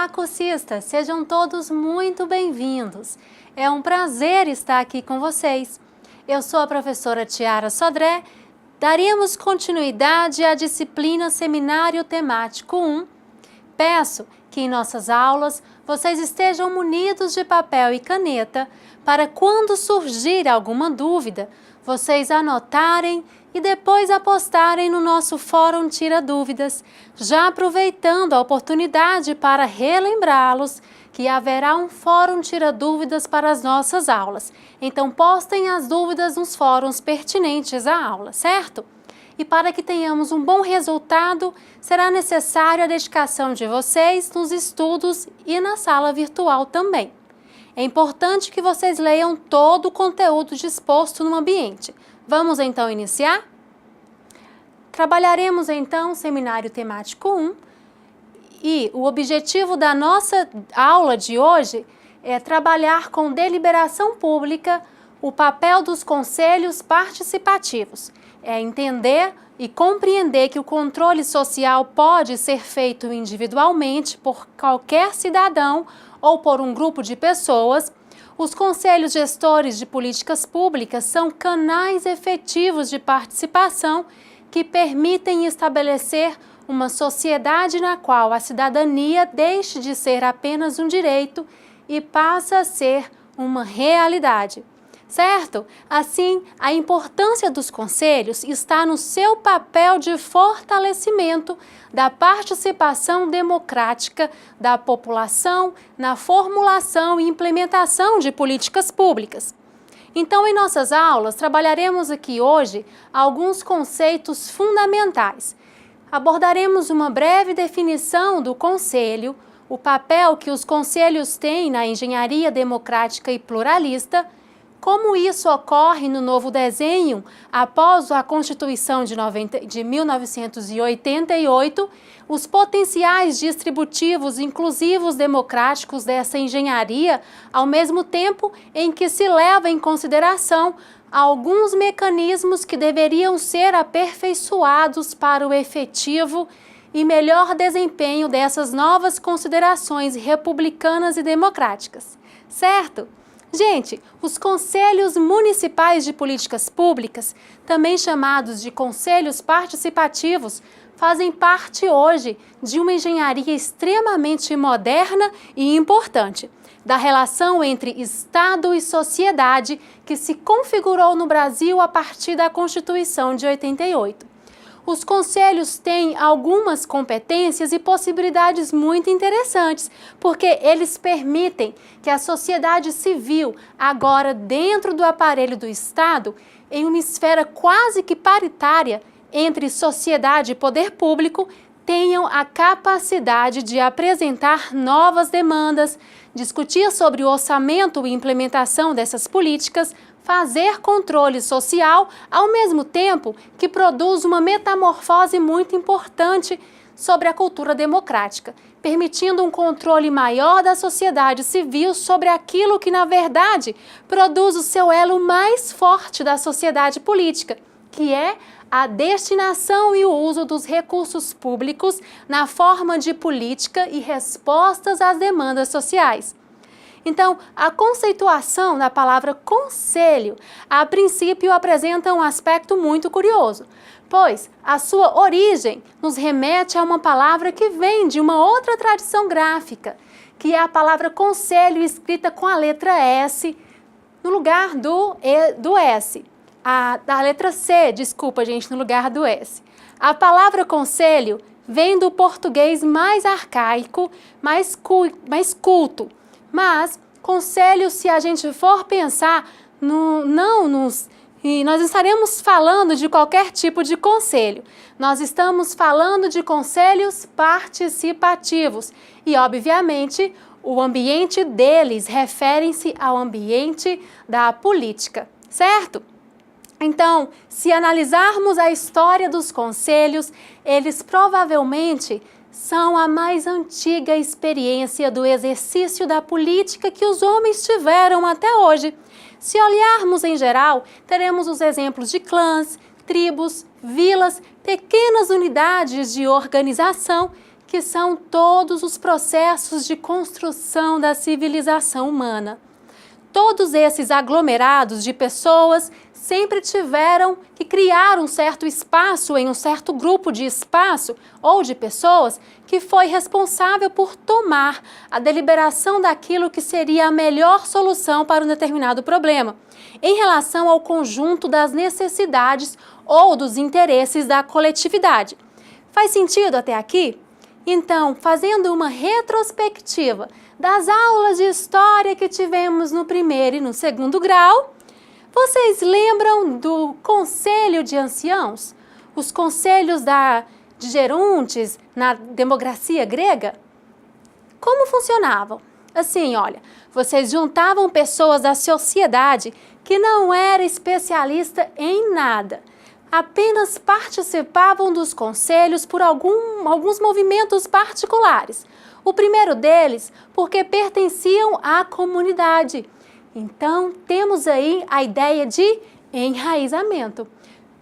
Olá, cursistas! Sejam todos muito bem-vindos. É um prazer estar aqui com vocês. Eu sou a professora Tiara Sodré. Daremos continuidade à disciplina Seminário Temático 1. Peço que em nossas aulas vocês estejam munidos de papel e caneta para quando surgir alguma dúvida, vocês anotarem e depois apostarem no nosso Fórum Tira Dúvidas, já aproveitando a oportunidade para relembrá-los que haverá um Fórum Tira Dúvidas para as nossas aulas. Então postem as dúvidas nos fóruns pertinentes à aula, certo? E para que tenhamos um bom resultado, será necessário a dedicação de vocês nos estudos e na sala virtual também. É importante que vocês leiam todo o conteúdo disposto no ambiente. Vamos então iniciar? Trabalharemos então o Seminário Temático 1 e o objetivo da nossa aula de hoje é trabalhar com deliberação pública o papel dos conselhos participativos. É entender e compreender que o controle social pode ser feito individualmente por qualquer cidadão ou por um grupo de pessoas. Os conselhos gestores de políticas públicas são canais efetivos de participação que permitem estabelecer uma sociedade na qual a cidadania deixe de ser apenas um direito e passa a ser uma realidade. Certo? Assim, a importância dos conselhos está no seu papel de fortalecimento da participação democrática da população na formulação e implementação de políticas públicas. Então, em nossas aulas, trabalharemos aqui hoje alguns conceitos fundamentais. Abordaremos uma breve definição do conselho, o papel que os conselhos têm na engenharia democrática e pluralista, como isso ocorre no novo desenho após a Constituição de 1988, os potenciais distributivos inclusivos democráticos dessa engenharia, ao mesmo tempo em que se leva em consideração alguns mecanismos que deveriam ser aperfeiçoados para o efetivo e melhor desempenho dessas novas considerações republicanas e democráticas. Certo? Gente, os conselhos municipais de políticas públicas, também chamados de conselhos participativos, fazem parte hoje de uma engenharia extremamente moderna e importante, da relação entre Estado e sociedade que se configurou no Brasil a partir da Constituição de 88. Os conselhos têm algumas competências e possibilidades muito interessantes, porque eles permitem que a sociedade civil, agora dentro do aparelho do Estado, em uma esfera quase que paritária entre sociedade e poder público, tenham a capacidade de apresentar novas demandas, discutir sobre o orçamento e implementação dessas políticas, fazer controle social, ao mesmo tempo que produz uma metamorfose muito importante sobre a cultura democrática, permitindo um controle maior da sociedade civil sobre aquilo que, na verdade, produz o seu elo mais forte da sociedade política, que é a destinação e o uso dos recursos públicos na forma de política e respostas às demandas sociais. Então, a conceituação da palavra conselho, a princípio, apresenta um aspecto muito curioso, pois a sua origem nos remete a uma palavra que vem de uma outra tradição gráfica, que é a palavra conselho escrita com a letra S no lugar do S. Da letra C, desculpa, gente, no lugar do S. A palavra conselho vem do português mais arcaico, mais culto. Mas, conselho, se a gente for pensar, nós estaremos falando de qualquer tipo de conselho. Nós estamos falando de conselhos participativos e, obviamente, o ambiente deles refere-se ao ambiente da política, certo? Então, se analisarmos a história dos conselhos, eles provavelmente são a mais antiga experiência do exercício da política que os homens tiveram até hoje. Se olharmos em geral, teremos os exemplos de clãs, tribos, vilas, pequenas unidades de organização que são todos os processos de construção da civilização humana. Todos esses aglomerados de pessoas sempre tiveram que criar um certo espaço em um certo grupo de espaço ou de pessoas que foi responsável por tomar a deliberação daquilo que seria a melhor solução para um determinado problema, em relação ao conjunto das necessidades ou dos interesses da coletividade. Faz sentido até aqui? Então, fazendo uma retrospectiva das aulas de história que tivemos no primeiro e no segundo grau, vocês lembram do Conselho de Anciãos? Os conselhos de Gerontes na democracia grega? Como funcionavam? Assim, olha, vocês juntavam pessoas da sociedade que não era especialista em nada, apenas participavam dos conselhos por alguns movimentos particulares. O primeiro deles, porque pertenciam à comunidade. Então, temos aí a ideia de enraizamento.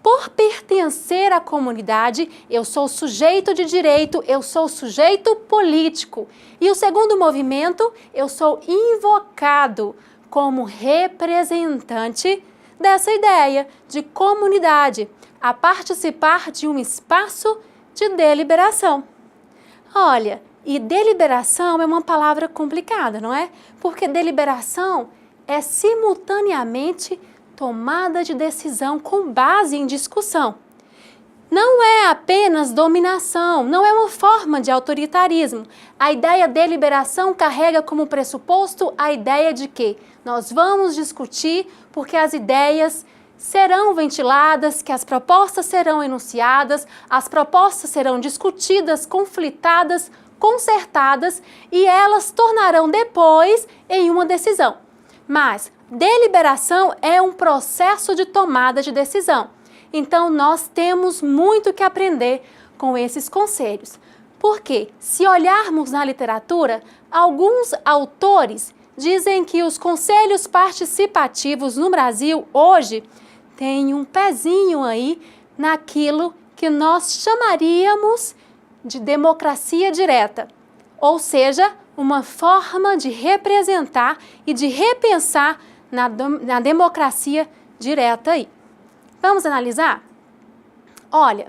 Por pertencer à comunidade, eu sou sujeito de direito, eu sou sujeito político. E o segundo movimento, eu sou invocado como representante dessa ideia de comunidade, a participar de um espaço de deliberação. Olha, e deliberação é uma palavra complicada, não é? Porque deliberação é simultaneamente tomada de decisão com base em discussão. Não é apenas dominação, não é uma forma de autoritarismo. A ideia de deliberação carrega como pressuposto a ideia de que nós vamos discutir porque as ideias serão ventiladas, que as propostas serão enunciadas, as propostas serão discutidas, conflitadas, consertadas e elas tornarão depois em uma decisão. Mas deliberação é um processo de tomada de decisão. Então, nós temos muito que aprender com esses conselhos. Porque, se olharmos na literatura, alguns autores dizem que os conselhos participativos no Brasil hoje têm um pezinho aí naquilo que nós chamaríamos de democracia direta. Ou seja, uma forma de representar e de repensar na democracia direta aí. Vamos analisar? Olha,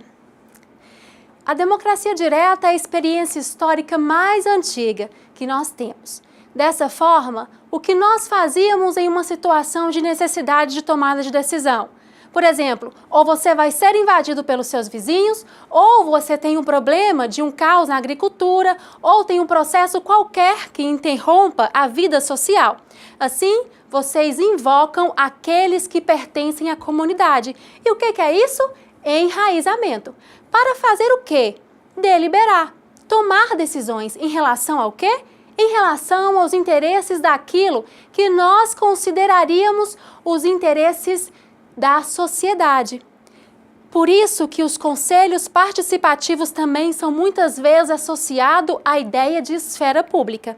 a democracia direta é a experiência histórica mais antiga que nós temos. Dessa forma, o que nós fazíamos em uma situação de necessidade de tomada de decisão? Por exemplo, ou você vai ser invadido pelos seus vizinhos, ou você tem um problema de um caos na agricultura, ou tem um processo qualquer que interrompa a vida social. Assim, vocês invocam aqueles que pertencem à comunidade. E o que é isso? Enraizamento. Para fazer o quê? Deliberar. Tomar decisões em relação ao quê? Em relação aos interesses daquilo que nós consideraríamos os interesses da sociedade. Por isso que os conselhos participativos também são muitas vezes associados à ideia de esfera pública.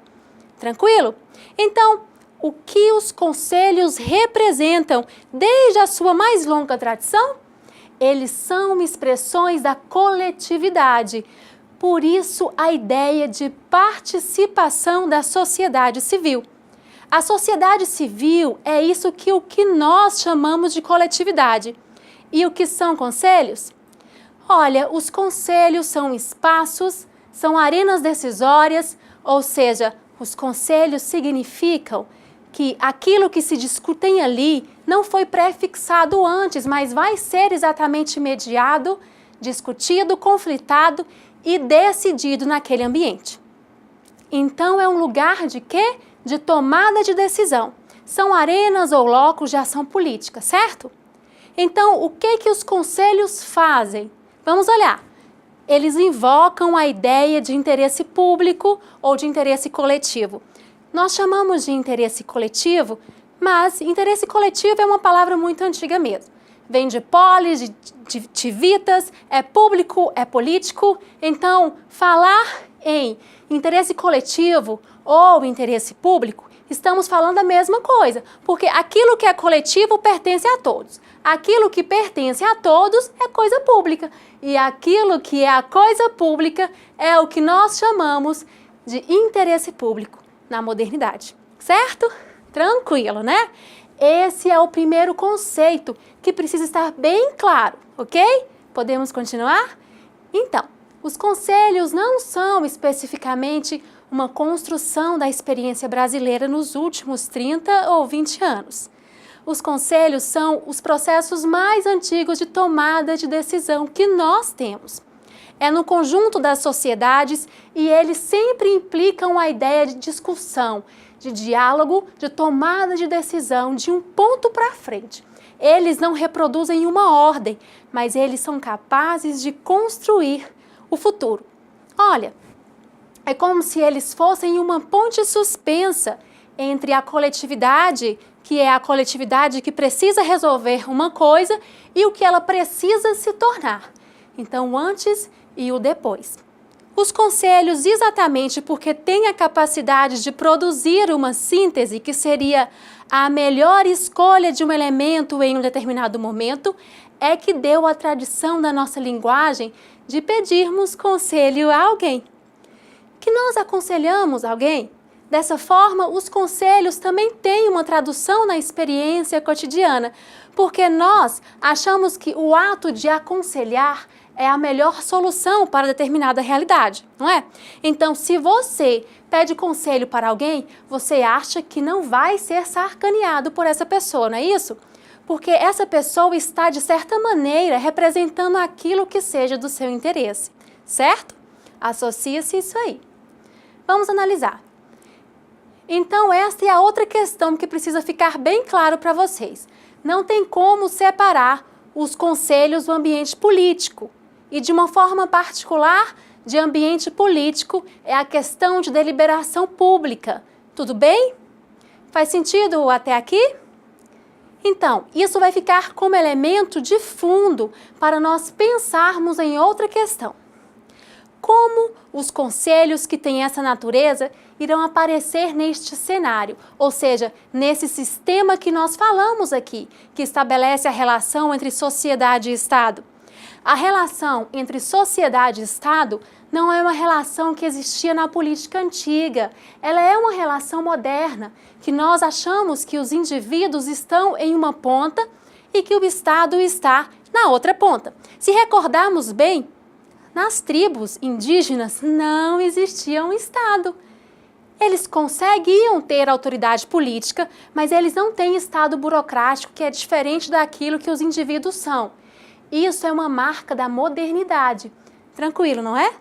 Tranquilo? Então, o que os conselhos representam desde a sua mais longa tradição? Eles são expressões da coletividade. Por isso, a ideia de participação da sociedade civil. A sociedade civil é isso que o que nós chamamos de coletividade. E o que são conselhos? Olha, os conselhos são espaços, são arenas decisórias, ou seja, os conselhos significam que aquilo que se discutem ali não foi pré-fixado antes, mas vai ser exatamente mediado, discutido, conflitado e decidido naquele ambiente. Então, é um lugar de quê? De tomada de decisão. São arenas ou locos de ação política, certo? Então, o que os conselhos fazem? Vamos olhar. Eles invocam a ideia de interesse público ou de interesse coletivo. Nós chamamos de interesse coletivo, mas interesse coletivo é uma palavra muito antiga mesmo. Vem de polis, de tivitas, é público, é político. Então, falar em interesse coletivo ou interesse público estamos falando a mesma coisa, porque aquilo que é coletivo pertence a todos. Aquilo que pertence a todos é coisa pública. E aquilo que é a coisa pública é o que nós chamamos de interesse público na modernidade. Certo? Tranquilo, né? Esse é o primeiro conceito que precisa estar bem claro, ok? Podemos continuar? Então, os conselhos não são especificamente uma construção da experiência brasileira nos últimos 30 ou 20 anos. Os conselhos são os processos mais antigos de tomada de decisão que nós temos. É no conjunto das sociedades e eles sempre implicam a ideia de discussão, de diálogo, de tomada de decisão de um ponto para frente. Eles não reproduzem uma ordem, mas eles são capazes de construir o futuro. Olha, é como se eles fossem uma ponte suspensa entre a coletividade, que é a coletividade que precisa resolver uma coisa, e o que ela precisa se tornar. Então, o antes e o depois. Os conselhos, exatamente porque têm a capacidade de produzir uma síntese que seria a melhor escolha de um elemento em um determinado momento, é que deu a tradição da nossa linguagem de pedirmos conselho a alguém. Que nós aconselhamos alguém? Dessa forma, os conselhos também têm uma tradução na experiência cotidiana, porque nós achamos que o ato de aconselhar é a melhor solução para determinada realidade, não é? Então, se você pede conselho para alguém, você acha que não vai ser sacaneado por essa pessoa, não é isso? Porque essa pessoa está, de certa maneira, representando aquilo que seja do seu interesse, certo? Associa-se isso aí. Vamos analisar. Então, esta é a outra questão que precisa ficar bem claro para vocês. Não tem como separar os conselhos do ambiente político. E, de uma forma particular, de ambiente político, é a questão de deliberação pública. Tudo bem? Faz sentido até aqui? Então, isso vai ficar como elemento de fundo para nós pensarmos em outra questão. Como os conselhos que têm essa natureza irão aparecer neste cenário, ou seja, nesse sistema que nós falamos aqui, que estabelece a relação entre sociedade e Estado? A relação entre sociedade e Estado não é uma relação que existia na política antiga, ela é uma relação moderna, que nós achamos que os indivíduos estão em uma ponta e que o Estado está na outra ponta. Se recordarmos bem, nas tribos indígenas não existia um Estado. Eles conseguiam ter autoridade política, mas eles não têm Estado burocrático, que é diferente daquilo que os indivíduos são. Isso é uma marca da modernidade. Tranquilo, não é?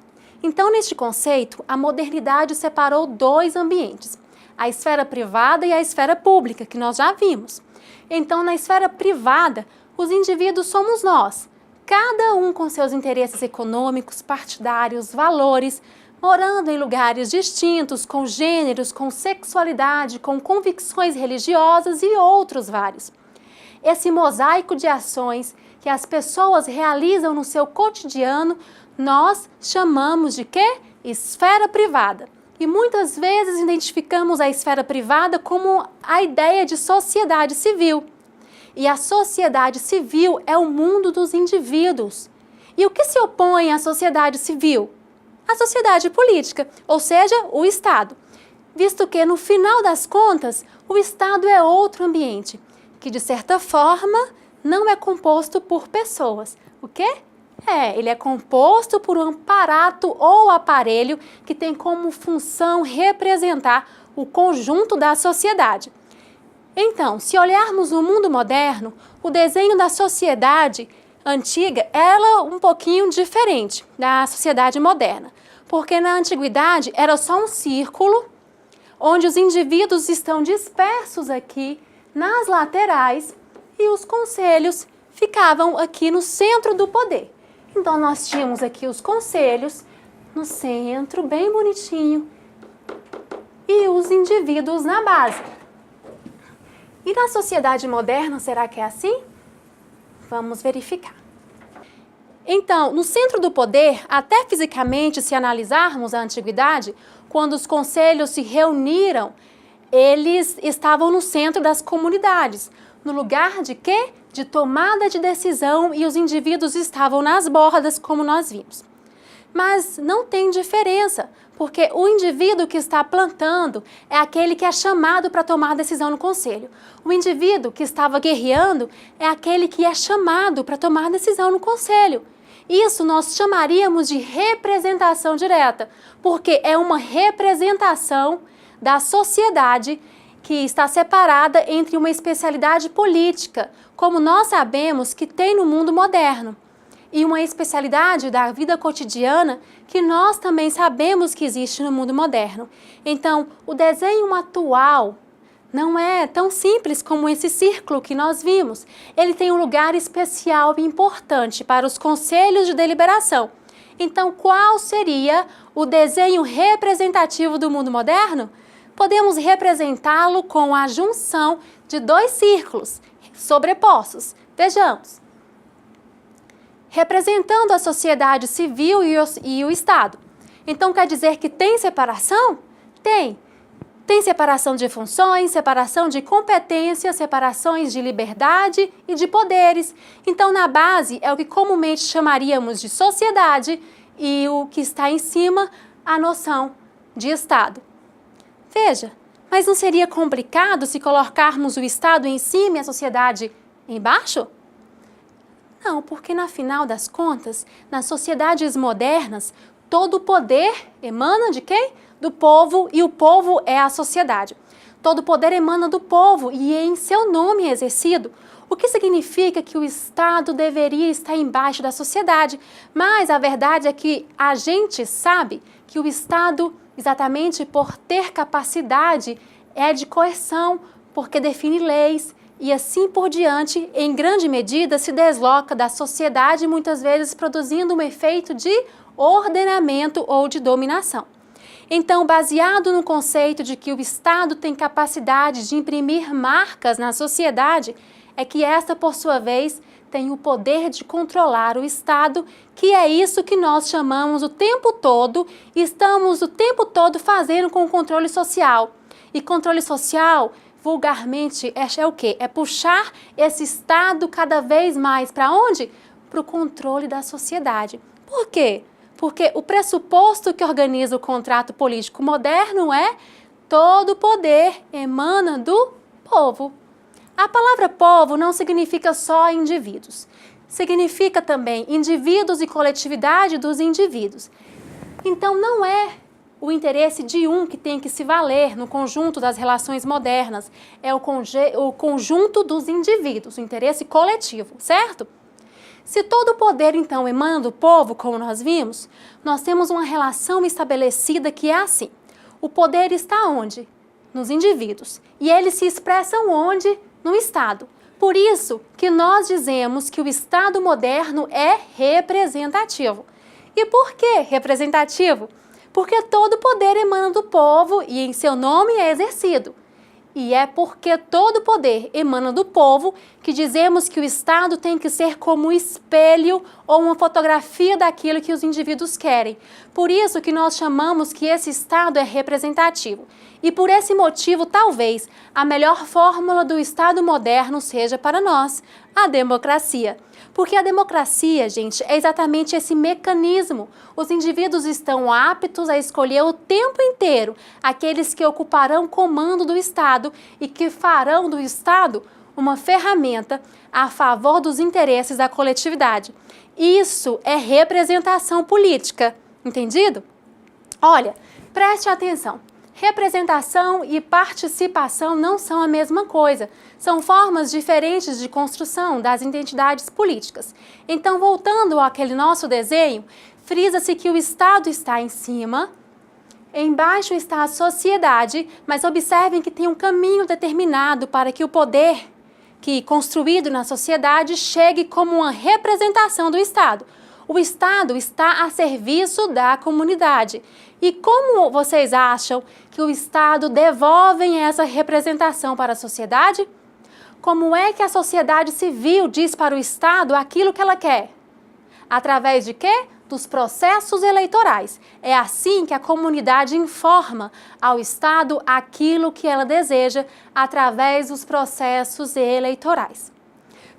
Então, neste conceito, a modernidade separou dois ambientes, a esfera privada e a esfera pública, que nós já vimos. Então, na esfera privada, os indivíduos somos nós, cada um com seus interesses econômicos, partidários, valores, morando em lugares distintos, com gêneros, com sexualidade, com convicções religiosas e outros vários. Esse mosaico de ações que as pessoas realizam no seu cotidiano, nós chamamos de quê? Esfera privada. E muitas vezes identificamos a esfera privada como a ideia de sociedade civil. E a sociedade civil é o mundo dos indivíduos. E o que se opõe à sociedade civil? A sociedade política, ou seja, o Estado. Visto que, no final das contas, o Estado é outro ambiente, que, de certa forma, não é composto por pessoas. O quê? Ele é composto por um aparato ou aparelho que tem como função representar o conjunto da sociedade. Então, se olharmos o mundo moderno, o desenho da sociedade antiga era um pouquinho diferente da sociedade moderna, porque na antiguidade era só um círculo onde os indivíduos estão dispersos aqui nas laterais e os conselhos ficavam aqui no centro do poder. Então, nós tínhamos aqui os conselhos no centro, bem bonitinho, e os indivíduos na base. E na sociedade moderna, será que é assim? Vamos verificar. Então, no centro do poder, até fisicamente, se analisarmos a antiguidade, quando os conselhos se reuniram eles estavam no centro das comunidades, no lugar de quê? De tomada de decisão, e os indivíduos estavam nas bordas, como nós vimos. Mas não tem diferença, porque o indivíduo que está plantando é aquele que é chamado para tomar decisão no conselho. O indivíduo que estava guerreando é aquele que é chamado para tomar decisão no conselho. Isso nós chamaríamos de representação direta, porque é uma representação da sociedade que está separada entre uma especialidade política, como nós sabemos que tem no mundo moderno, e uma especialidade da vida cotidiana que nós também sabemos que existe no mundo moderno. Então, o desenho atual não é tão simples como esse círculo que nós vimos. Ele tem um lugar especial e importante para os conselhos de deliberação. Então, qual seria o desenho representativo do mundo moderno? Podemos representá-lo com a junção de dois círculos sobrepostos. Vejamos. Representando a sociedade civil e o Estado. Então, quer dizer que tem separação? Tem. Tem separação de funções, separação de competências, separações de liberdade e de poderes. Então, na base, é o que comumente chamaríamos de sociedade, e o que está em cima, a noção de Estado. Veja, mas não seria complicado se colocarmos o Estado em cima e a sociedade embaixo? Não, porque na final das contas, nas sociedades modernas, todo o poder emana de quem? Do povo, e o povo é a sociedade. Todo o poder emana do povo e em seu nome é exercido, o que significa que o Estado deveria estar embaixo da sociedade. Mas a verdade é que a gente sabe que o Estado, exatamente por ter capacidade, é de coerção, porque define leis, e assim por diante, em grande medida, se desloca da sociedade, muitas vezes produzindo um efeito de ordenamento ou de dominação. Então, baseado no conceito de que o Estado tem capacidade de imprimir marcas na sociedade, é que esta, por sua vez, tem o poder de controlar o Estado, que é isso que nós chamamos o tempo todo, e estamos o tempo todo fazendo com o controle social. E controle social, vulgarmente, é o quê? É puxar esse Estado cada vez mais para onde? Para o controle da sociedade. Por quê? Porque o pressuposto que organiza o contrato político moderno é todo poder emana do povo. A palavra povo não significa só indivíduos. Significa também indivíduos e coletividade dos indivíduos. Então não é o interesse de um que tem que se valer no conjunto das relações modernas. É o conjunto dos indivíduos, o interesse coletivo, certo? Se todo o poder, então, emana do povo, como nós vimos, nós temos uma relação estabelecida que é assim. O poder está onde? Nos indivíduos. E eles se expressam onde? No Estado. Por isso que nós dizemos que o Estado moderno é representativo. E por que representativo? Porque todo o poder emana do povo e em seu nome é exercido. E é porque todo poder emana do povo que dizemos que o Estado tem que ser como um espelho ou uma fotografia daquilo que os indivíduos querem. Por isso que nós chamamos que esse Estado é representativo. E por esse motivo, talvez, a melhor fórmula do Estado moderno seja para nós a democracia. Porque a democracia, gente, é exatamente esse mecanismo. Os indivíduos estão aptos a escolher o tempo inteiro aqueles que ocuparão o comando do Estado e que farão do Estado uma ferramenta a favor dos interesses da coletividade. Isso é representação política, entendido? Olha, preste atenção. Representação e participação não são a mesma coisa. São formas diferentes de construção das identidades políticas. Então, voltando àquele nosso desenho, frisa-se que o Estado está em cima, embaixo está a sociedade, mas observem que tem um caminho determinado para que o poder construído na sociedade chegue como uma representação do Estado. O Estado está a serviço da comunidade. E como vocês acham que o Estado devolve essa representação para a sociedade? Como é que a sociedade civil diz para o Estado aquilo que ela quer? Através de quê? dos processos eleitorais. É assim que a comunidade informa ao Estado aquilo que ela deseja através dos processos eleitorais.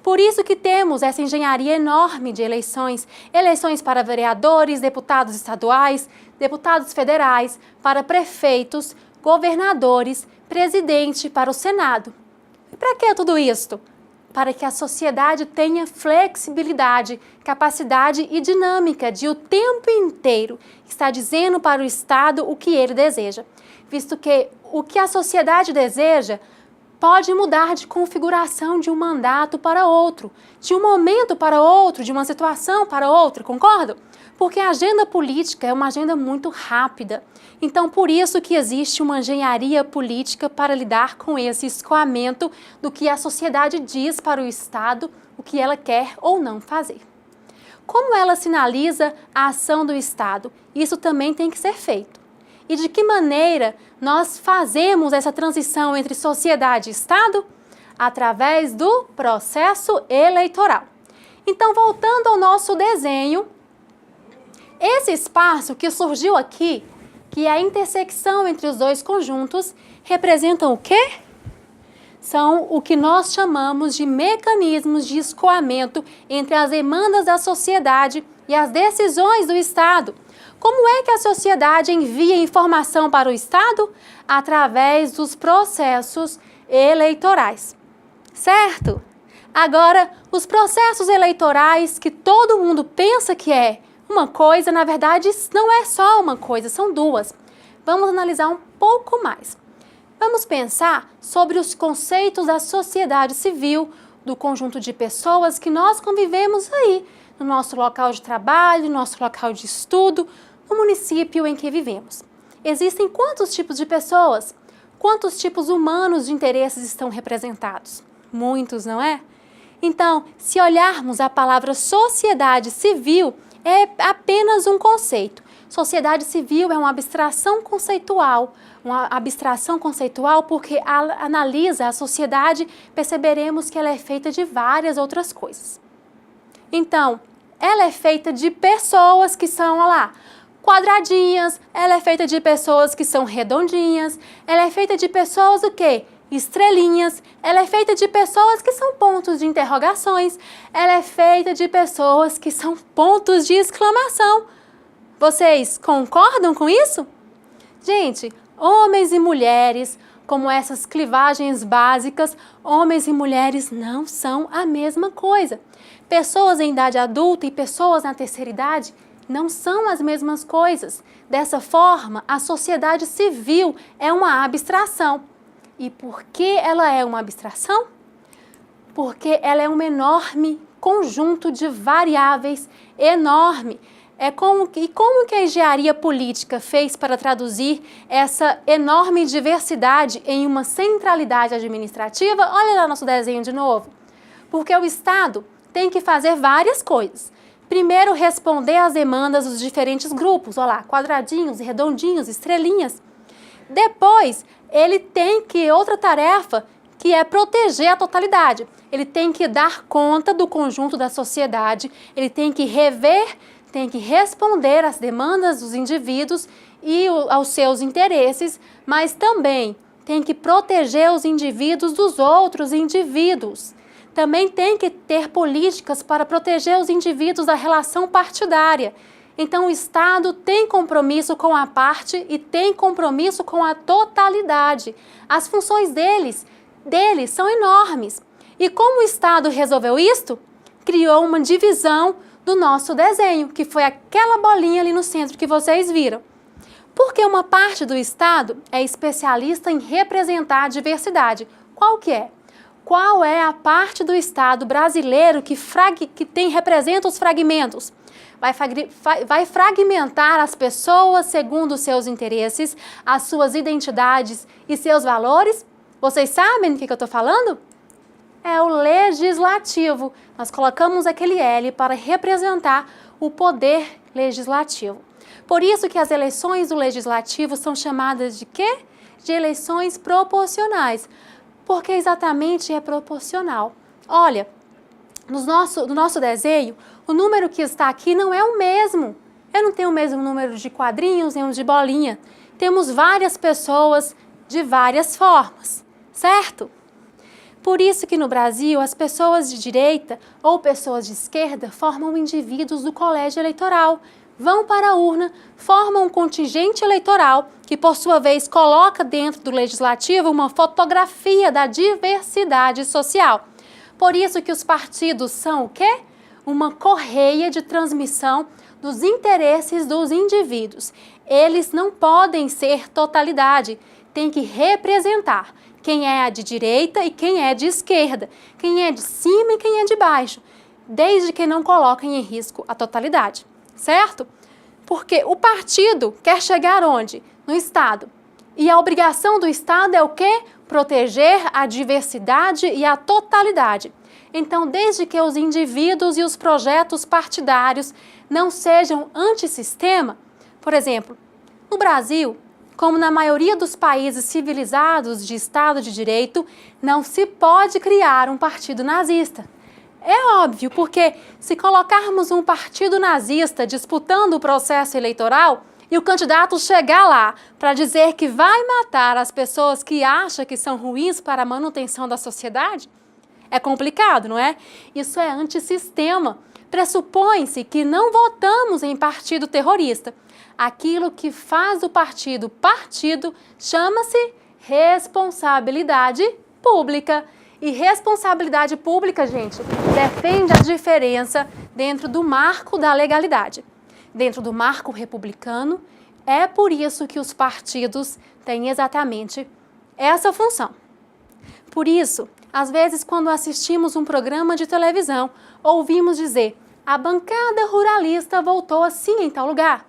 Por isso que temos essa engenharia enorme de eleições, eleições para vereadores, deputados estaduais, deputados federais, para prefeitos, governadores, presidente, para o Senado. E para que tudo isto? Para que a sociedade tenha flexibilidade, capacidade e dinâmica de o tempo inteiro estar dizendo para o Estado o que ele deseja, visto que o que a sociedade deseja pode mudar de configuração de um mandato para outro, de um momento para outro, de uma situação para outra, concordam? Porque a agenda política é uma agenda muito rápida. Então, por isso que existe uma engenharia política para lidar com esse escoamento do que a sociedade diz para o Estado, o que ela quer ou não fazer. Como ela sinaliza a ação do Estado? Isso também tem que ser feito. E de que maneira nós fazemos essa transição entre sociedade e Estado? Através do processo eleitoral. Então, voltando ao nosso desenho, esse espaço que surgiu aqui, que é a intersecção entre os dois conjuntos, representam o quê? São o que nós chamamos de mecanismos de escoamento entre as demandas da sociedade e as decisões do Estado. Como é que a sociedade envia informação para o Estado? Através dos processos eleitorais, certo? Agora, os processos eleitorais que todo mundo pensa que é uma coisa, na verdade, não é só uma coisa, são duas. Vamos analisar um pouco mais. Vamos pensar sobre os conceitos da sociedade civil, do conjunto de pessoas que nós convivemos aí, no nosso local de trabalho, no nosso local de estudo, no município em que vivemos. Existem quantos tipos de pessoas? Quantos tipos humanos de interesses estão representados? Muitos, não é? Então, se olharmos a palavra sociedade civil, é apenas um conceito. Sociedade civil é uma abstração conceitual porque analisa a sociedade, perceberemos que ela é feita de várias outras coisas. Então, ela é feita de pessoas que são, olha lá, quadradinhas, ela é feita de pessoas que são redondinhas, ela é feita de pessoas o quê? Estrelinhas, ela é feita de pessoas que são pontos de interrogações, ela é feita de pessoas que são pontos de exclamação. Vocês concordam com isso? Gente, homens e mulheres, como essas clivagens básicas, homens e mulheres não são a mesma coisa. Pessoas em idade adulta e pessoas na terceira idade não são as mesmas coisas. Dessa forma, a sociedade civil é uma abstração. E por que ela é uma abstração? Porque ela é um enorme conjunto de variáveis, enorme. Como que a engenharia política fez para traduzir essa enorme diversidade em uma centralidade administrativa? Olha lá nosso desenho de novo. Porque o Estado tem que fazer várias coisas. Primeiro, responder às demandas dos diferentes grupos, olha lá, quadradinhos, redondinhos, estrelinhas. Depois, ele tem que, outra tarefa, que é proteger a totalidade. Ele tem que dar conta do conjunto da sociedade, ele tem que rever, tem que responder às demandas dos indivíduos e aos seus interesses, mas também tem que proteger os indivíduos dos outros indivíduos. Também tem que ter políticas para proteger os indivíduos da relação partidária. Então, o Estado tem compromisso com a parte e tem compromisso com a totalidade. As funções deles são enormes. E como o Estado resolveu isto? Criou uma divisão do nosso desenho, que foi aquela bolinha ali no centro que vocês viram. Porque uma parte do Estado é especialista em representar a diversidade. Qual que é? Qual é a parte do Estado brasileiro que representa os fragmentos? Vai fragmentar as pessoas segundo os seus interesses, as suas identidades e seus valores? Vocês sabem do que eu estou falando? É o legislativo. Nós colocamos aquele L para representar o poder legislativo. Por isso que as eleições do legislativo são chamadas de quê? De eleições proporcionais. Porque exatamente é proporcional. Olha, no nosso desenho, o número que está aqui não é o mesmo Eu não tenho o mesmo número de quadrinhos, nem um de bolinha. Temos várias pessoas de várias formas, certo? Por isso que no Brasil, as pessoas de direita ou pessoas de esquerda formam indivíduos do colégio eleitoral, vão para a urna, formam um contingente eleitoral que, por sua vez, coloca dentro do legislativo uma fotografia da diversidade social. Por isso que os partidos são o quê? Uma correia de transmissão dos interesses dos indivíduos. Eles não podem ser totalidade, tem que representar quem é de direita e quem é de esquerda, quem é de cima e quem é de baixo, desde que não coloquem em risco a totalidade, certo? Porque o partido quer chegar onde? No Estado. E a obrigação do Estado é o quê? Proteger a diversidade e a totalidade. Então, desde que os indivíduos e os projetos partidários não sejam antissistema, por exemplo, no Brasil, como na maioria dos países civilizados de Estado de Direito, não se pode criar um partido nazista. É óbvio, porque se colocarmos um partido nazista disputando o processo eleitoral e o candidato chegar lá para dizer que vai matar as pessoas que acha que são ruins para a manutenção da sociedade, é complicado, não é? Isso é antissistema. Pressupõe-se que não votamos em partido terrorista. Aquilo que faz o partido chama-se responsabilidade pública. E responsabilidade pública, gente, defende a diferença dentro do marco da legalidade. Dentro do marco republicano, é por isso que os partidos têm exatamente essa função. Por isso, às vezes, quando assistimos um programa de televisão, ouvimos dizer: a bancada ruralista votou assim em tal lugar.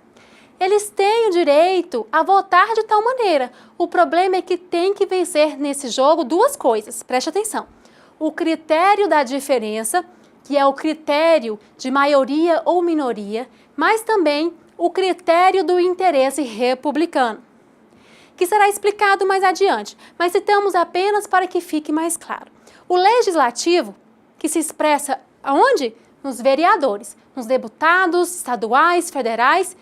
Eles têm o direito a votar de tal maneira. O problema é que tem que vencer nesse jogo duas coisas, preste atenção. O critério da diferença, que é o critério de maioria ou minoria, mas também o critério do interesse republicano, que será explicado mais adiante, mas citamos apenas para que fique mais claro. O legislativo, que se expressa aonde? Nos vereadores, nos deputados estaduais, federais.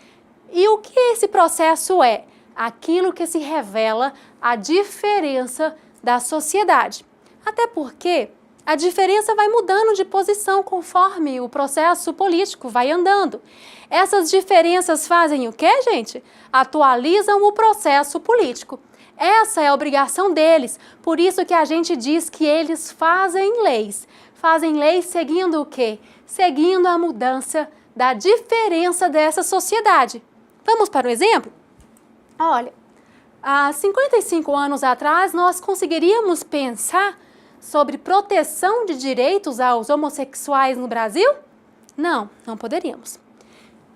E o que esse processo é? Aquilo que se revela a diferença da sociedade. Até porque a diferença vai mudando de posição conforme o processo político vai andando. Essas diferenças fazem o quê, gente? Atualizam o processo político. Essa é a obrigação deles, por isso que a gente diz que eles fazem leis. Fazem leis seguindo o quê? Seguindo a mudança da diferença dessa sociedade. Vamos para um exemplo? Olha, há 55 anos atrás nós conseguiríamos pensar sobre proteção de direitos aos homossexuais no Brasil? Não, não poderíamos.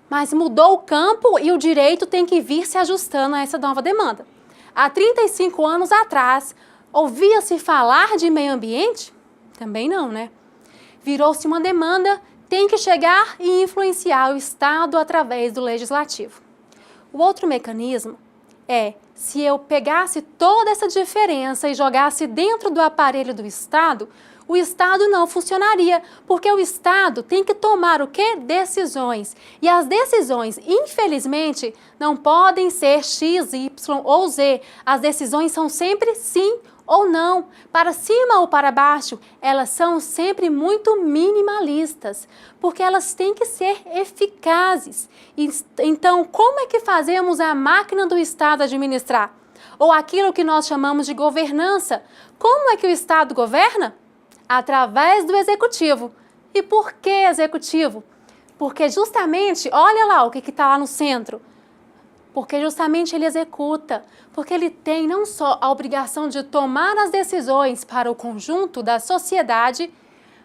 Mas mudou o campo e o direito tem que vir se ajustando a essa nova demanda. Há 35 anos atrás, ouvia-se falar de meio ambiente? Também não, né? Virou-se uma demanda, tem que chegar e influenciar o Estado através do Legislativo. O outro mecanismo é, se eu pegasse toda essa diferença e jogasse dentro do aparelho do Estado, o Estado não funcionaria, porque o Estado tem que tomar o quê? Decisões. E as decisões, infelizmente, não podem ser X, Y ou Z. As decisões são sempre sim ou não, para cima ou para baixo, elas são sempre muito minimalistas, porque elas têm que ser eficazes. Então, como é que fazemos a máquina do Estado administrar? Ou aquilo que nós chamamos de governança. Como é que o Estado governa? Através do Executivo. E por que Executivo? Porque justamente, olha lá o que está lá no centro. Porque justamente ele executa, porque ele tem não só a obrigação de tomar as decisões para o conjunto da sociedade,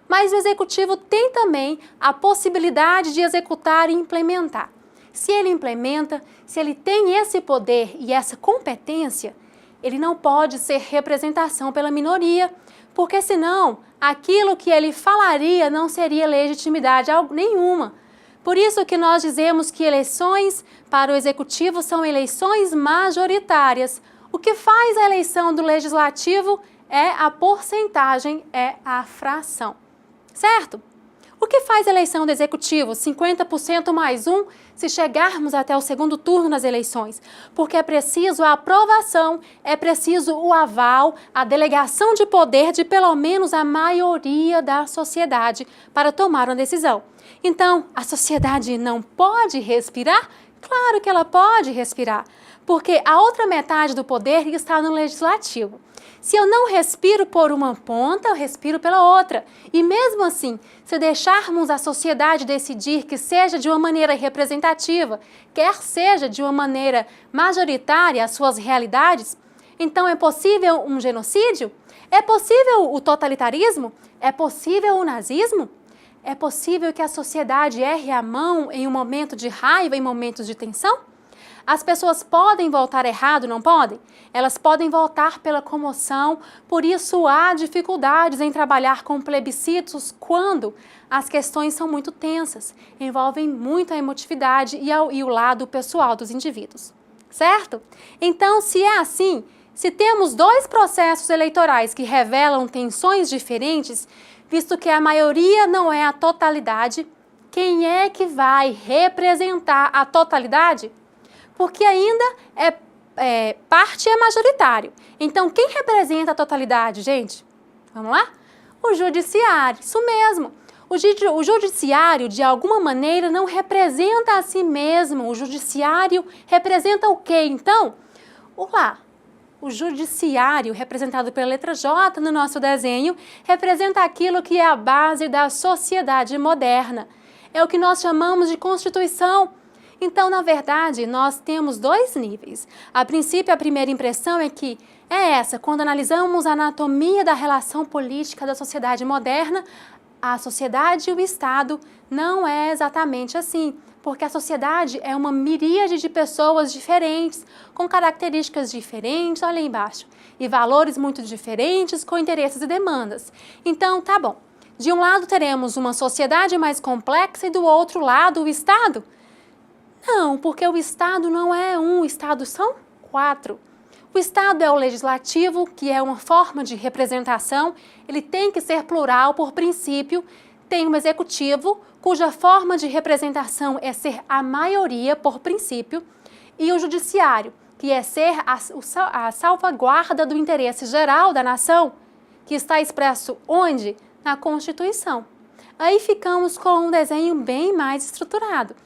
mas o executivo tem também a possibilidade de executar e implementar. Se ele implementa, se ele tem esse poder e essa competência, ele não pode ser representação pela minoria, porque senão aquilo que ele falaria não seria legitimidade nenhuma. Por isso que nós dizemos que eleições para o Executivo são eleições majoritárias. O que faz a eleição do Legislativo é a porcentagem, é a fração. Certo? O que faz a eleição do executivo? 50% mais um, se chegarmos até o segundo turno nas eleições. Porque é preciso a aprovação, é preciso o aval, a delegação de poder de pelo menos a maioria da sociedade para tomar uma decisão. Então, a sociedade não pode respirar? Claro que ela pode respirar, porque a outra metade do poder está no legislativo. Se eu não respiro por uma ponta, eu respiro pela outra. E mesmo assim, se deixarmos a sociedade decidir que seja de uma maneira representativa, quer seja de uma maneira majoritária as suas realidades, então é possível um genocídio? É possível o totalitarismo? É possível o nazismo? É possível que a sociedade erre a mão em um momento de raiva, em momentos de tensão? As pessoas podem votar errado, não podem? Elas podem votar pela comoção, por isso há dificuldades em trabalhar com plebiscitos quando as questões são muito tensas, envolvem muita emotividade e o lado pessoal dos indivíduos, certo? Então, se é assim, se temos dois processos eleitorais que revelam tensões diferentes, visto que a maioria não é a totalidade, quem é que vai representar a totalidade? Porque ainda parte é majoritário. Então, quem representa a totalidade, gente? Vamos lá? O judiciário, isso mesmo. O judiciário, de alguma maneira, não representa a si mesmo. O judiciário representa o quê, então? O judiciário, representado pela letra J no nosso desenho, representa aquilo que é a base da sociedade moderna. É o que nós chamamos de Constituição. Então, na verdade, nós temos dois níveis. A princípio, a primeira impressão é que quando analisamos a anatomia da relação política da sociedade moderna, a sociedade e o Estado não é exatamente assim, porque a sociedade é uma miríade de pessoas diferentes, com características diferentes, olha aí embaixo, e valores muito diferentes, com interesses e demandas. Então, tá bom. De um lado teremos uma sociedade mais complexa e do outro lado o Estado? Não, porque o Estado não é o Estado são 4. O Estado é o legislativo, que é uma forma de representação, ele tem que ser plural por princípio, tem um executivo, cuja forma de representação é ser a maioria por princípio, e o judiciário, que é ser a salvaguarda do interesse geral da nação, que está expresso onde? Na Constituição. Aí ficamos com um desenho bem mais estruturado.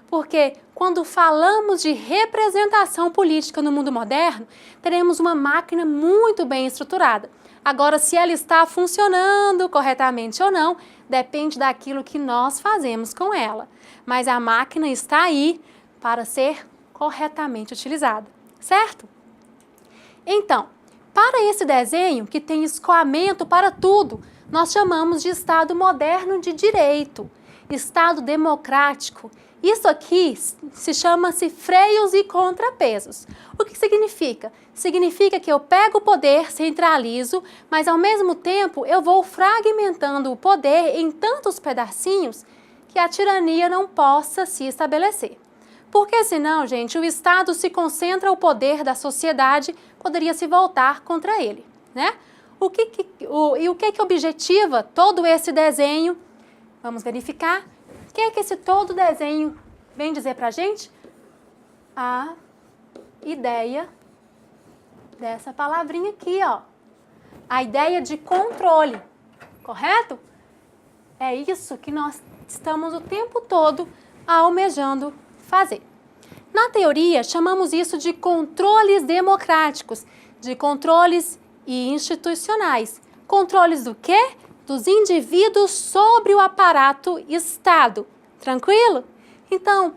Porque quando falamos de representação política no mundo moderno, teremos uma máquina muito bem estruturada. Agora, se ela está funcionando corretamente ou não, depende daquilo que nós fazemos com ela. Mas a máquina está aí para ser corretamente utilizada, certo? Então, para esse desenho, que tem escoamento para tudo, nós chamamos de Estado moderno de direito, Estado democrático. Isso aqui chama-se freios e contrapesos. O que significa? Significa que eu pego o poder, centralizo, mas ao mesmo tempo eu vou fragmentando o poder em tantos pedacinhos que a tirania não possa se estabelecer. Porque senão, gente, o Estado se concentra o poder da sociedade, poderia se voltar contra ele, né? O que objetiva todo esse desenho? Vamos verificar. O que é que esse todo desenho vem dizer pra gente? A ideia dessa palavrinha aqui, ó. A ideia de controle, correto? É isso que nós estamos o tempo todo almejando fazer. Na teoria, chamamos isso de controles democráticos, de controles institucionais. Controles do quê? Dos indivíduos sobre o aparato Estado. Tranquilo? Então,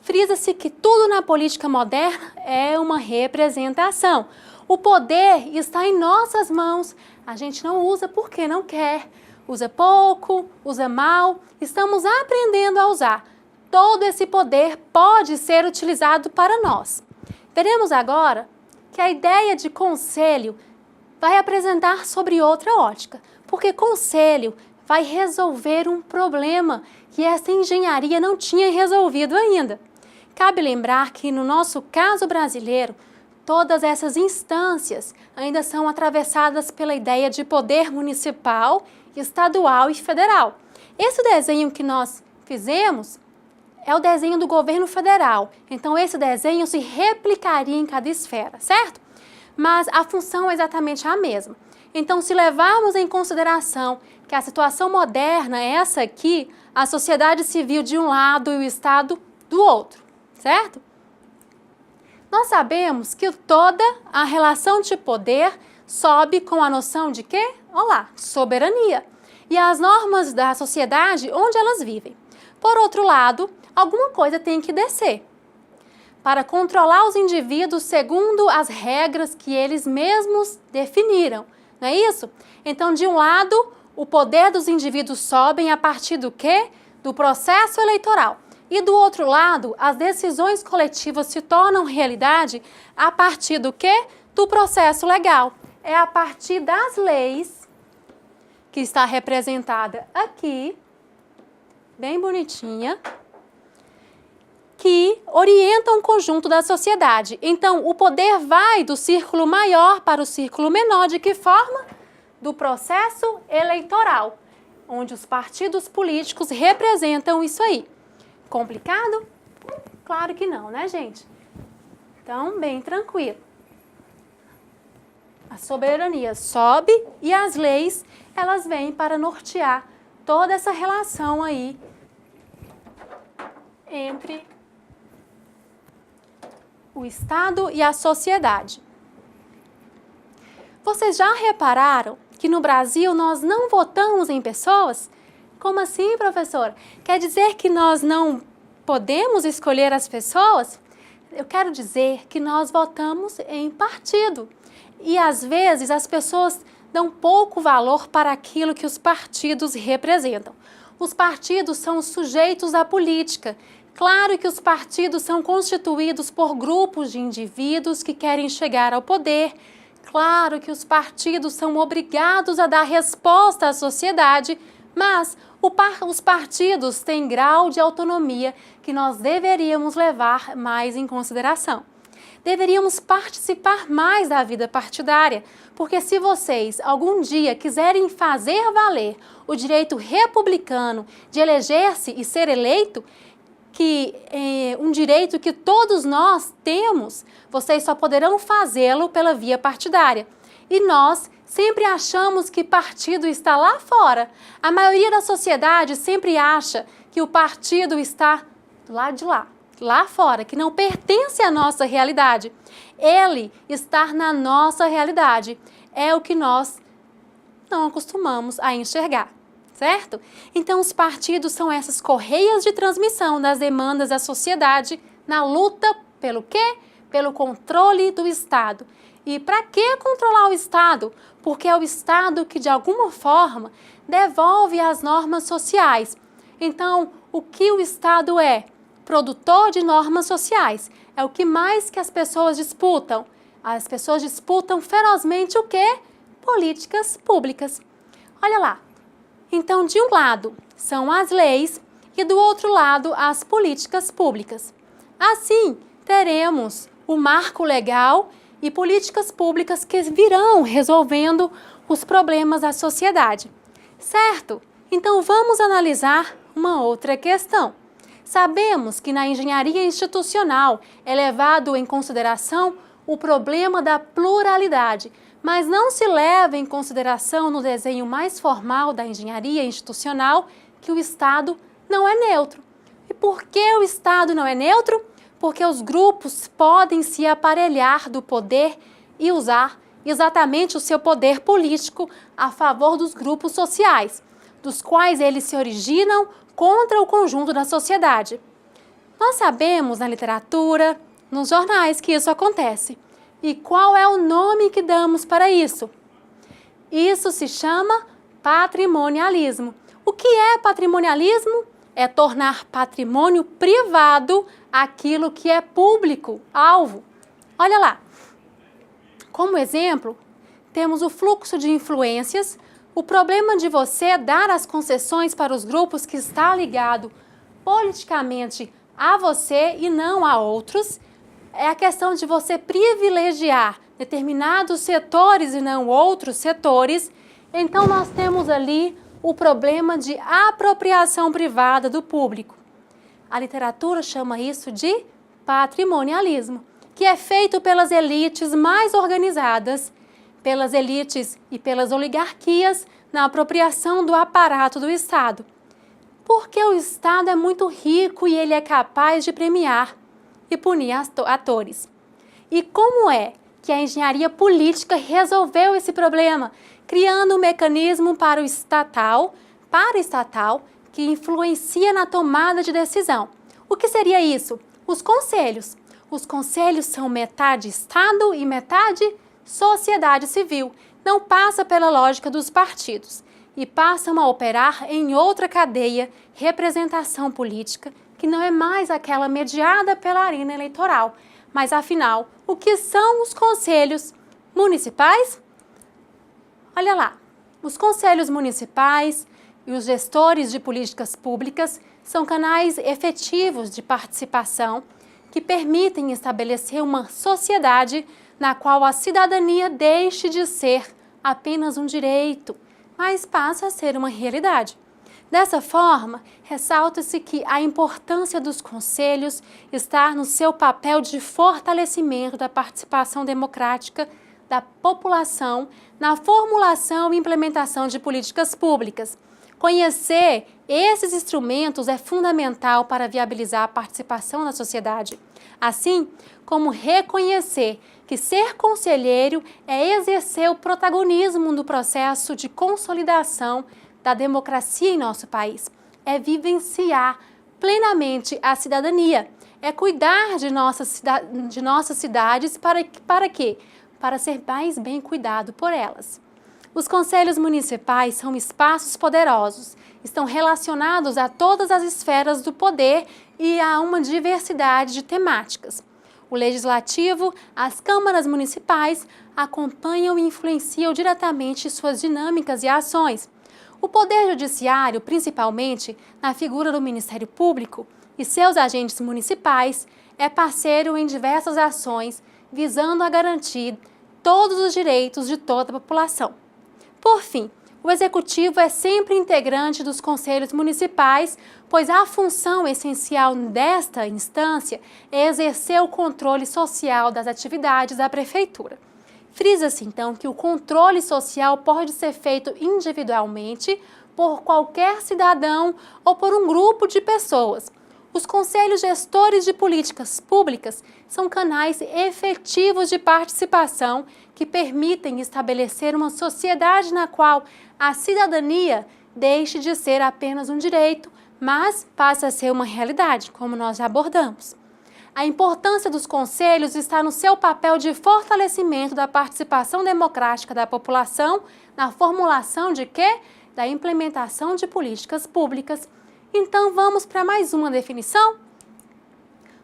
frisa-se que tudo na política moderna é uma representação. O poder está em nossas mãos. A gente não usa porque não quer. Usa pouco, usa mal. Estamos aprendendo a usar. Todo esse poder pode ser utilizado para nós. Veremos agora que a ideia de conselho vai apresentar sobre outra ótica, porque conselho vai resolver um problema que essa engenharia não tinha resolvido ainda. Cabe lembrar que no nosso caso brasileiro, todas essas instâncias ainda são atravessadas pela ideia de poder municipal, estadual e federal. Esse desenho que nós fizemos é o desenho do governo federal. Então, esse desenho se replicaria em cada esfera, certo? Mas a função é exatamente a mesma. Então, se levarmos em consideração que a situação moderna é essa aqui, a sociedade civil de um lado e o Estado do outro, certo? Nós sabemos que toda a relação de poder sobe com a noção de quê? Olá, soberania. E as normas da sociedade onde elas vivem. Por outro lado, alguma coisa tem que descer para controlar os indivíduos segundo as regras que eles mesmos definiram, não é isso? Então, de um lado, o poder dos indivíduos sobem a partir do quê? Do processo eleitoral. E do outro lado, as decisões coletivas se tornam realidade a partir do quê? Do processo legal. É a partir das leis, que está representada aqui, bem bonitinha, que orientam o conjunto da sociedade. Então, o poder vai do círculo maior para o círculo menor, de que forma? Do processo eleitoral, onde os partidos políticos representam isso aí. Complicado? Claro que não, né, gente? Então, bem tranquilo. A soberania sobe e as leis, elas vêm para nortear toda essa relação aí entre o Estado e a sociedade. Vocês já repararam que no Brasil nós não votamos em pessoas? Como assim, professora? Quer dizer que nós não podemos escolher as pessoas? Eu quero dizer que nós votamos em partido. E às vezes as pessoas dão pouco valor para aquilo que os partidos representam. Os partidos são sujeitos à política. Claro que os partidos são constituídos por grupos de indivíduos que querem chegar ao poder. Claro que os partidos são obrigados a dar resposta à sociedade, mas os partidos têm grau de autonomia que nós deveríamos levar mais em consideração. Deveríamos participar mais da vida partidária, porque se vocês algum dia quiserem fazer valer o direito republicano de eleger-se e ser eleito, que é um direito que todos nós temos, vocês só poderão fazê-lo pela via partidária. E nós sempre achamos que partido está lá fora. A maioria da sociedade sempre acha que o partido está do lado de lá fora, que não pertence à nossa realidade. Ele está na nossa realidade. É o que nós não acostumamos a enxergar. Certo? Então, os partidos são essas correias de transmissão das demandas da sociedade na luta pelo quê? Pelo controle do Estado. E para que controlar o Estado? Porque é o Estado que, de alguma forma, devolve as normas sociais. Então, o que o Estado é? Produtor de normas sociais. É o que mais que as pessoas disputam. As pessoas disputam ferozmente o quê? Políticas públicas. Olha lá. Então, de um lado, são as leis e do outro lado, as políticas públicas. Assim, teremos o marco legal e políticas públicas que virão resolvendo os problemas da sociedade. Certo? Então, vamos analisar uma outra questão. Sabemos que na engenharia institucional é levado em consideração o problema da pluralidade, mas não se leva em consideração no desenho mais formal da engenharia institucional que o Estado não é neutro. E por que o Estado não é neutro? Porque os grupos podem se aparelhar do poder e usar exatamente o seu poder político a favor dos grupos sociais, dos quais eles se originam contra o conjunto da sociedade. Nós sabemos na literatura, nos jornais que isso acontece. E qual é o nome que damos para isso? Isso se chama patrimonialismo. O que é patrimonialismo? É tornar patrimônio privado aquilo que é público, alvo. Olha lá. Como exemplo, temos o fluxo de influências, o problema de você dar as concessões para os grupos que está ligado politicamente a você e não a outros. É a questão de você privilegiar determinados setores e não outros setores. Então, nós temos ali o problema de apropriação privada do público. A literatura chama isso de patrimonialismo, que é feito pelas elites mais organizadas, pelas elites e pelas oligarquias na apropriação do aparato do Estado. Porque o Estado é muito rico e ele é capaz de premiar e punir atores. E como é que a engenharia política resolveu esse problema, criando um mecanismo para o estatal, que influencia na tomada de decisão? O que seria isso? Os conselhos. Os conselhos são metade Estado e metade sociedade civil. Não passa pela lógica dos partidos e passam a operar em outra cadeia, representação política, que não é mais aquela mediada pela arena eleitoral. Mas, afinal, o que são os conselhos municipais? Olha lá, os conselhos municipais e os gestores de políticas públicas são canais efetivos de participação que permitem estabelecer uma sociedade na qual a cidadania deixe de ser apenas um direito, mas passa a ser uma realidade. Dessa forma, ressalta-se que a importância dos conselhos está no seu papel de fortalecimento da participação democrática da população na formulação e implementação de políticas públicas. Conhecer esses instrumentos é fundamental para viabilizar a participação na sociedade, assim como reconhecer que ser conselheiro é exercer o protagonismo no processo de consolidação da democracia em nosso país, é vivenciar plenamente a cidadania, é cuidar de nossas cidades para quê? Para ser mais bem cuidado por elas. Os conselhos municipais são espaços poderosos, estão relacionados a todas as esferas do poder e a uma diversidade de temáticas. O legislativo, as câmaras municipais acompanham e influenciam diretamente suas dinâmicas e ações. O Poder Judiciário, principalmente na figura do Ministério Público e seus agentes municipais, é parceiro em diversas ações visando a garantir todos os direitos de toda a população. Por fim, o Executivo é sempre integrante dos conselhos municipais, pois a função essencial desta instância é exercer o controle social das atividades da Prefeitura. Frisa-se, então, que o controle social pode ser feito individualmente, por qualquer cidadão ou por um grupo de pessoas. Os conselhos gestores de políticas públicas são canais efetivos de participação que permitem estabelecer uma sociedade na qual a cidadania deixe de ser apenas um direito, mas passa a ser uma realidade, como nós já abordamos. A importância dos conselhos está no seu papel de fortalecimento da participação democrática da população na formulação de quê? Da implementação de políticas públicas. Então, vamos para mais uma definição?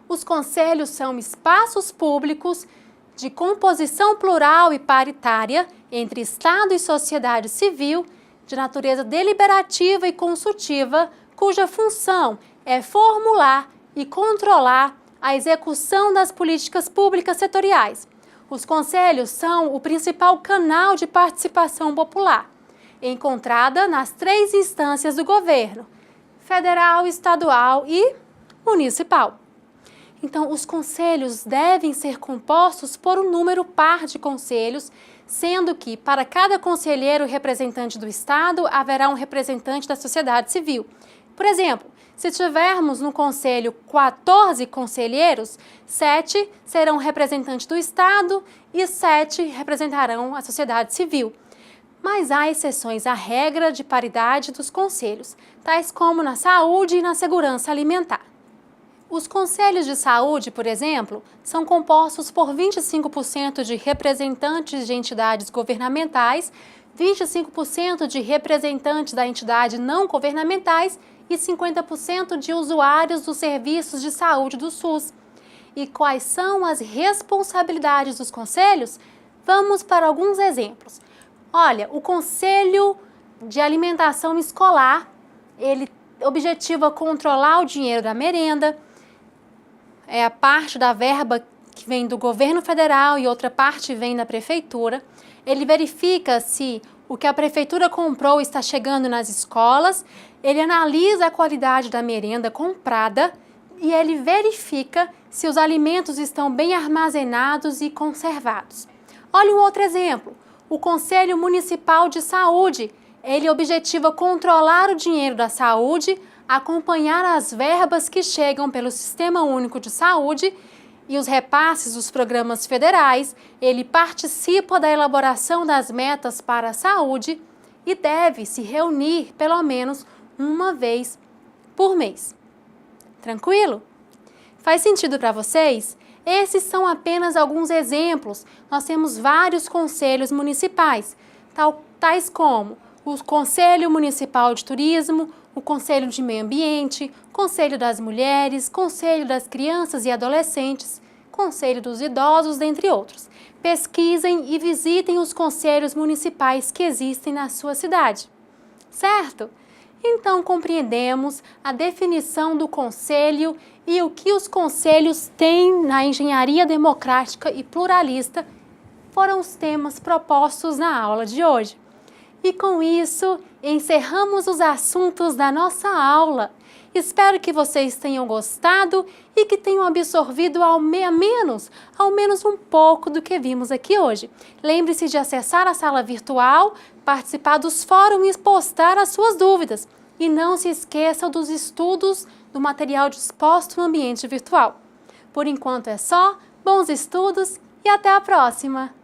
Os conselhos são espaços públicos de composição plural e paritária entre Estado e sociedade civil, de natureza deliberativa e consultiva, cuja função é formular e controlar a execução das políticas públicas setoriais. Os conselhos são o principal canal de participação popular, encontrada nas 3 instâncias do governo: federal, estadual e municipal. Então, os conselhos devem ser compostos por um número par de conselhos, sendo que, para cada conselheiro representante do Estado, haverá um representante da sociedade civil. Por exemplo, se tivermos no conselho 14 conselheiros, 7 serão representantes do Estado e 7 representarão a sociedade civil. Mas há exceções à regra de paridade dos conselhos, tais como na saúde e na segurança alimentar. Os conselhos de saúde, por exemplo, são compostos por 25% de representantes de entidades governamentais, 25% de representantes da entidade não governamentais e 50% de usuários dos serviços de saúde do SUS. E quais são as responsabilidades dos conselhos? Vamos para alguns exemplos. Olha, o Conselho de Alimentação Escolar, ele objetiva controlar o dinheiro da merenda, a parte da verba que vem do governo federal e outra parte vem da prefeitura. Ele verifica se O que a prefeitura comprou está chegando nas escolas, ele analisa a qualidade da merenda comprada e ele verifica se os alimentos estão bem armazenados e conservados. Olha um outro exemplo, o Conselho Municipal de Saúde. Ele objetiva controlar o dinheiro da saúde, acompanhar as verbas que chegam pelo Sistema Único de Saúde e os repasses dos programas federais. Ele participa da elaboração das metas para a saúde e deve se reunir pelo menos uma vez por mês. Tranquilo? Faz sentido para vocês? Esses são apenas alguns exemplos. Nós temos vários conselhos municipais, tais como o Conselho Municipal de Turismo, o Conselho de Meio Ambiente, Conselho das Mulheres, Conselho das Crianças e Adolescentes, Conselho dos Idosos, dentre outros. Pesquisem e visitem os conselhos municipais que existem na sua cidade. Certo? Então compreendemos a definição do conselho e o que os conselhos têm na engenharia democrática e pluralista foram os temas propostos na aula de hoje. E com isso, encerramos os assuntos da nossa aula. Espero que vocês tenham gostado e que tenham absorvido ao menos um pouco do que vimos aqui hoje. Lembre-se de acessar a sala virtual, participar dos fóruns e postar as suas dúvidas. E não se esqueçam dos estudos do material disposto no ambiente virtual. Por enquanto é só, bons estudos e até a próxima!